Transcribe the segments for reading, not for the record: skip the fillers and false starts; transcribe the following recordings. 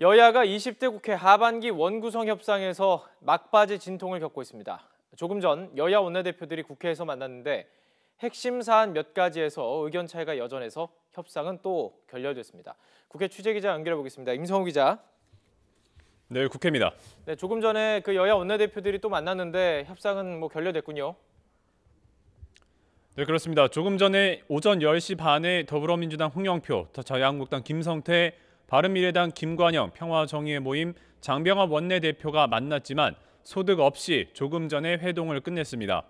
여야가 20대 국회 하반기 원구성 협상에서 막바지 진통을 겪고 있습니다. 조금 전 여야 원내대표들이 국회에서 만났는데 핵심 사안 몇 가지에서 의견 차이가 여전해서 협상은 또 결렬됐습니다. 국회 취재기자 연결해 보겠습니다. 임성우 기자. 네, 국회입니다. 네, 조금 전에 그 여야 원내대표들이 또 만났는데 협상은 결렬됐군요. 네, 그렇습니다. 조금 전에 오전 10시 반에 더불어민주당 홍영표, 자유한국당 김성태, 바른미래당 김관영, 평화정의의 모임 장병합 원내대표가 만났지만 소득 없이 조금 전에 회동을 끝냈습니다.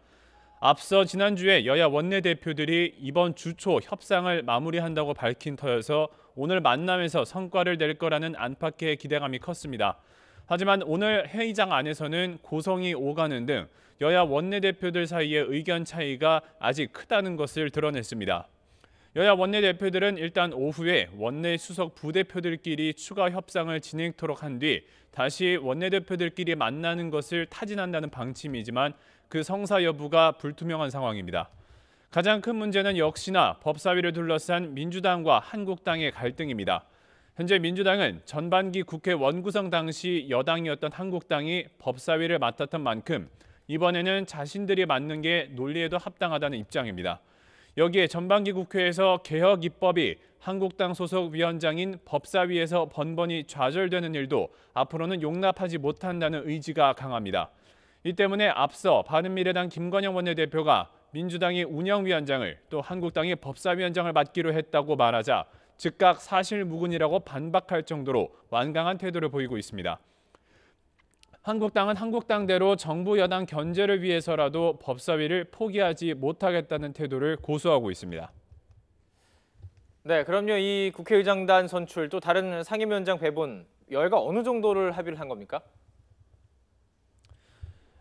앞서 지난주에 여야 원내대표들이 이번 주 초 협상을 마무리한다고 밝힌 터여서 오늘 만남에서 성과를 낼 거라는 안팎의 기대감이 컸습니다. 하지만 오늘 회의장 안에서는 고성이 오가는 등 여야 원내대표들 사이의 의견 차이가 아직 크다는 것을 드러냈습니다. 여야 원내대표들은 일단 오후에 원내 수석 부대표들끼리 추가 협상을 진행토록 한 뒤 다시 원내대표들끼리 만나는 것을 타진한다는 방침이지만 그 성사 여부가 불투명한 상황입니다. 가장 큰 문제는 역시나 법사위를 둘러싼 민주당과 한국당의 갈등입니다. 현재 민주당은 전반기 국회 원구성 당시 여당이었던 한국당이 법사위를 맡았던 만큼 이번에는 자신들이 맡는 게 논리에도 합당하다는 입장입니다. 여기에 전반기 국회에서 개혁 입법이 한국당 소속 위원장인 법사위에서 번번이 좌절되는 일도 앞으로는 용납하지 못한다는 의지가 강합니다. 이 때문에 앞서 바른미래당 김관영 원내대표가 민주당이 운영위원장을 또 한국당이 법사위원장을 맡기로 했다고 말하자 즉각 사실무근이라고 반박할 정도로 완강한 태도를 보이고 있습니다. 한국당은 한국당대로 정부 여당 견제를 위해서라도 법사위를 포기하지 못하겠다는 태도를 고수하고 있습니다. 네, 그럼요. 이 국회의장단 선출 또 다른 상임위원장 배분 여야가 어느 정도를 합의를 한 겁니까?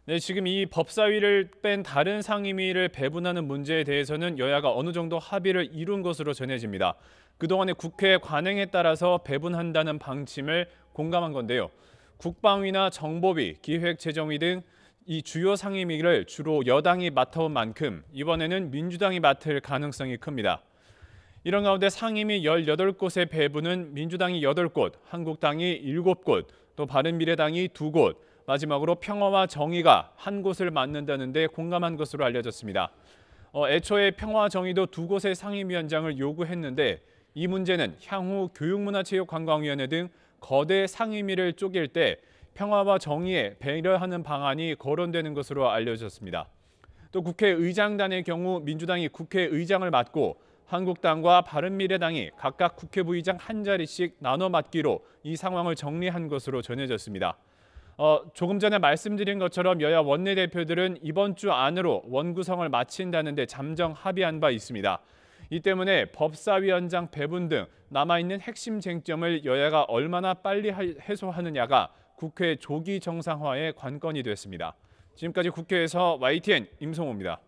네, 지금 이 법사위를 뺀 다른 상임위를 배분하는 문제에 대해서는 여야가 어느 정도 합의를 이룬 것으로 전해집니다. 그동안의 국회 관행에 따라서 배분한다는 방침을 공감한 건데요. 국방위나 정보위, 기획재정위 등 이 주요 상임위를 주로 여당이 맡아온 만큼 이번에는 민주당이 맡을 가능성이 큽니다. 이런 가운데 상임위 18곳의 배분은 민주당이 8곳, 한국당이 7곳, 또 바른미래당이 2곳, 마지막으로 평화와 정의가 한 곳을 맡는다는 데 공감한 것으로 알려졌습니다. 애초에 평화와 정의도 2곳의 상임위원장을 요구했는데 이 문제는 향후 교육문화체육관광위원회 등 거대 상임위를 쪼갤 때 평화와 정의에 배려하는 방안이 거론되는 것으로 알려졌습니다. 또 국회의장단의 경우 민주당이 국회의장을 맡고 한국당과 바른미래당이 각각 국회부의장 한 자리씩 나눠 맡기로 이 상황을 정리한 것으로 전해졌습니다. 조금 전에 말씀드린 것처럼 여야 원내대표들은 이번 주 안으로 원구성을 마친다는 데 잠정 합의한 바 있습니다. 이 때문에 법사위원장 배분 등 남아있는 핵심 쟁점을 여야가 얼마나 빨리 해소하느냐가 국회 조기 정상화의 관건이 됐습니다. 지금까지 국회에서 YTN 임성호입니다.